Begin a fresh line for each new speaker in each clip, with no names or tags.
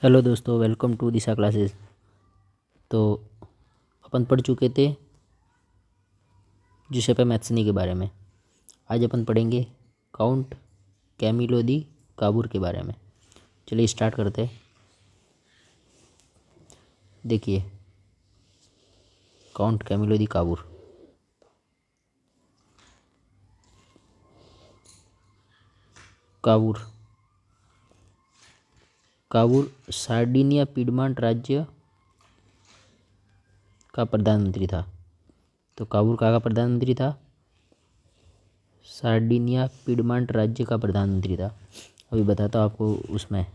Hello दोस्तों, welcome to Disha classes. तो अपन पढ़ चुके थे जुसेपे मैत्सनी के बारे में। आज अपन पढ़ेंगे काउंट कैमिलो दी काबूर के बारे में। चलिए स्टार्ट करते हैं। देखिए, काउंट कैमिलो दी काबूर। काबूर काबूर सार्डिनिया पिडमांट राज्य का प्रधानमंत्री था। तो काबूर कहाँ का प्रधानमंत्री था? सार्डिनिया पिडमांट राज्य का प्रधानमंत्री था। अभी बताता हूँ आपको, उसमें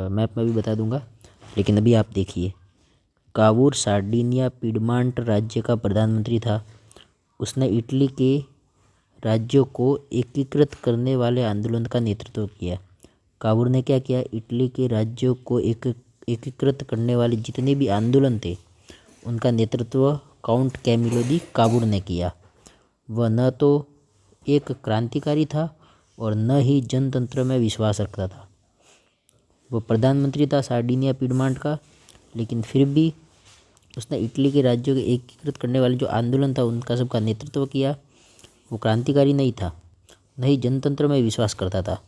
मैप में भी बता दूंगा, लेकिन अभी आप देखिए। काबूर सार्डिनिया पिडमांट राज्य का प्रधानमंत्री था। उसने इटली के राज्यों को एकीकृत करने वाले आंदोलन का नेतृत्व किया। काबूर ने क्या किया? इटली के राज्यों को एकीकृत करने वाले जितने भी आंदोलन थे उनका नेतृत्व काउंट कैमिलो दी काबूर ने किया। वह न तो एक क्रांतिकारी था और न ही जनतंत्र में विश्वास रखता था। वह प्रधानमंत्री था सार्डिनिया पिडमांट का, लेकिन फिर भी उसने इटली के राज्यों को एकीकृत करने वाले जो आंदोलन था उनका सबका नेतृत्व किया। वो क्रांतिकारी नहीं था, न ही जनतंत्र में विश्वास करता था।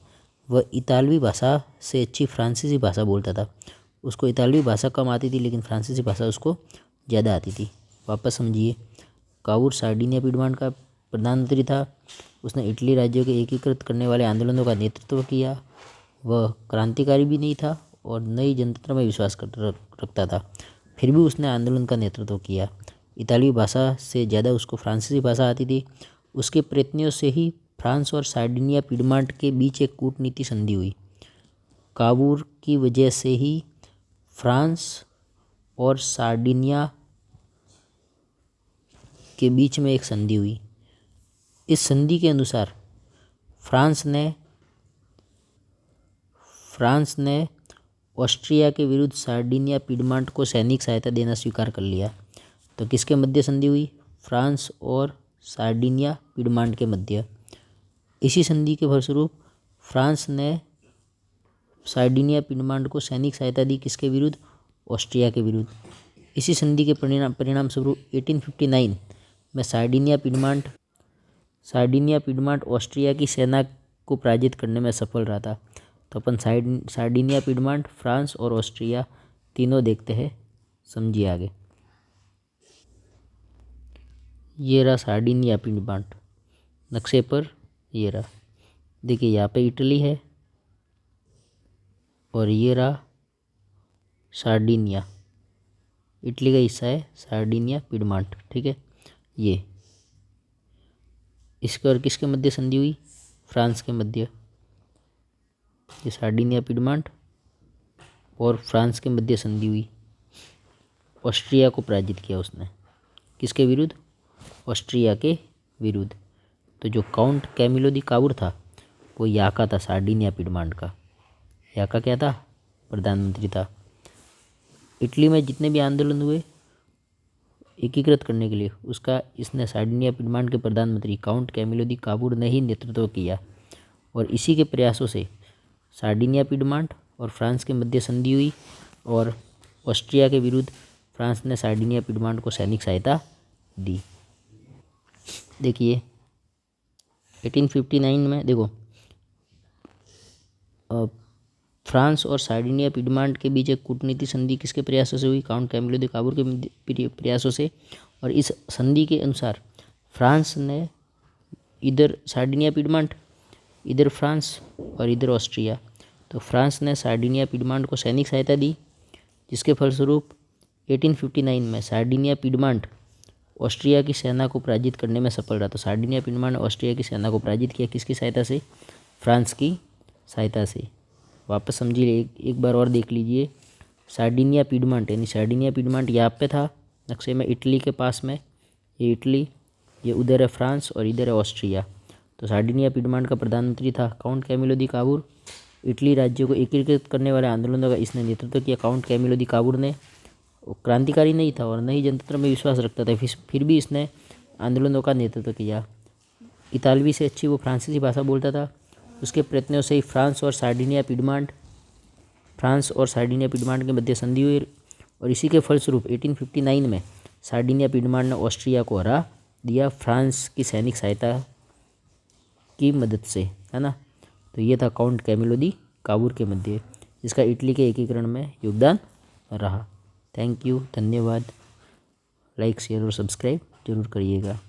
वह इतालवी भाषा से अच्छी फ्रांसीसी भाषा बोलता था। उसको इतालवी भाषा कम आती थी, लेकिन फ्रांसीसी भाषा उसको ज़्यादा आती थी। वापस समझिए, काबूर सार्डिनिया पिडमांट का प्रधानमंत्री था। उसने इटली राज्यों के एकीकृत करने वाले आंदोलनों का नेतृत्व किया। वह क्रांतिकारी भी नहीं था और न ही जनतंत्र में विश्वास रखता था। फिर भी उसने आंदोलन का नेतृत्व किया। इतालवी भाषा से ज़्यादा उसको फ्रांसीसी भाषा आती थी। उसके प्रयत्नों से ही फ्रांस और सार्डिनिया पिडमांट के बीच एक कूटनीति संधि हुई। काबूर की वजह से ही फ्रांस और सार्डिनिया के बीच में एक संधि हुई। इस संधि के अनुसार फ्रांस ने ऑस्ट्रिया के विरुद्ध सार्डिनिया पिडमांट को सैनिक सहायता देना स्वीकार कर लिया। तो किसके मध्य संधि हुई? फ्रांस और सार्डिनिया पिडमांट के मध्य। इसी संधि के फलस्वरूप फ्रांस ने सार्डिनिया पिडमांट को सैनिक सहायता दी। किसके विरुद्ध? ऑस्ट्रिया के विरुद्ध। इसी संधि के परिणाम स्वरूप 1859 में सार्डिनिया पिडमांट ऑस्ट्रिया की सेना को पराजित करने में सफल रहा था। तो अपन सार्डिनिया पिडमांट, फ्रांस और ऑस्ट्रिया तीनों देखते हैं। समझिए आगे। ये रहा सार्डिनिया पिडमांट, नक्शे पर ये रहा। देखिए, यहाँ पे इटली है और ये रहा सार्डिनिया। इटली का हिस्सा है सार्डिनिया पिडमांट, ठीक है। ये इसके और किसके मध्य संधि हुई? फ्रांस के मध्य। ये सार्डिनिया पिडमांट और फ्रांस के मध्य संधि हुई। ऑस्ट्रिया को पराजित किया उसने। किसके विरुद्ध? ऑस्ट्रिया के विरुद्ध। तो जो काउंट कैमिलो दी काबूर था वो यहाँ का था, सार्डिनिया पिडमांट का। यहाँ का क्या था? प्रधानमंत्री था। इटली में जितने भी आंदोलन हुए एकीकृत करने के लिए, उसका इसने सार्डिनिया पिडमांट के प्रधानमंत्री काउंट कैमिलो दी काबूर ने ही नेतृत्व किया। और इसी के प्रयासों से सार्डिनिया पिडमांट और फ्रांस के मध्य संधि हुई और ऑस्ट्रिया के विरुद्ध फ्रांस ने सार्डिनिया पिडमांट को सैनिक सहायता दी। देखिए 1859 में देखो, फ्रांस और सार्डिनिया पिडमांट के बीच एक कूटनीति संधि किसके प्रयासों से हुई? काउंट कैमिलो दी काबूर के प्रयासों से। और इस संधि के अनुसार फ्रांस ने इधर सार्डिनिया पिडमांट, इधर फ्रांस और इधर ऑस्ट्रिया। तो फ्रांस ने सार्डिनिया पिडमांट को सैनिक सहायता दी, जिसके फलस्वरूप 1859 में सार्डिनिया पिडमांट ऑस्ट्रिया की सेना को पराजित करने में सफल रहा। तो सार्डिनिया पिडमांट ऑस्ट्रिया की सेना को पराजित किया। किसकी सहायता से? फ्रांस की सहायता से। वापस समझिए, एक बार और देख लीजिए। सार्डिनिया पिडमांट यानी सार्डिनिया पिडमांट यहाँ पे था नक्शे में, इटली के पास में। ये इटली, ये उधर है फ्रांस और इधर है ऑस्ट्रिया। तो सार्डिनिया पिडमांट का प्रधानमंत्री था काउंट कैमिलो दी काबूर। इटली राज्यों को एकीकृत करने वाले आंदोलनों का इसने नेतृत्व किया काउंट कैमिलो दी काबूर ने। वो क्रांतिकारी नहीं था और न ही जनतंत्र में विश्वास रखता था, फिर भी इसने आंदोलनों का नेतृत्व किया। इतालवी से अच्छी वो फ्रांसीसी भाषा बोलता था। उसके प्रयत्नों से ही फ्रांस और फ्रांस और सार्डिनिया पिडमांट के मध्य संधि हुई और इसी के फलस्वरूप 1859 में सार्डिनिया पिडमांट ने ऑस्ट्रिया को हरा दिया फ्रांस की सैनिक सहायता की मदद से, है ना। तो ये था काउंट कैमिलो दी कावूर के मध्य, जिसका इटली के एकीकरण में योगदान रहा। थैंक यू, धन्यवाद। लाइक शेयर और सब्सक्राइब जरूर करिएगा।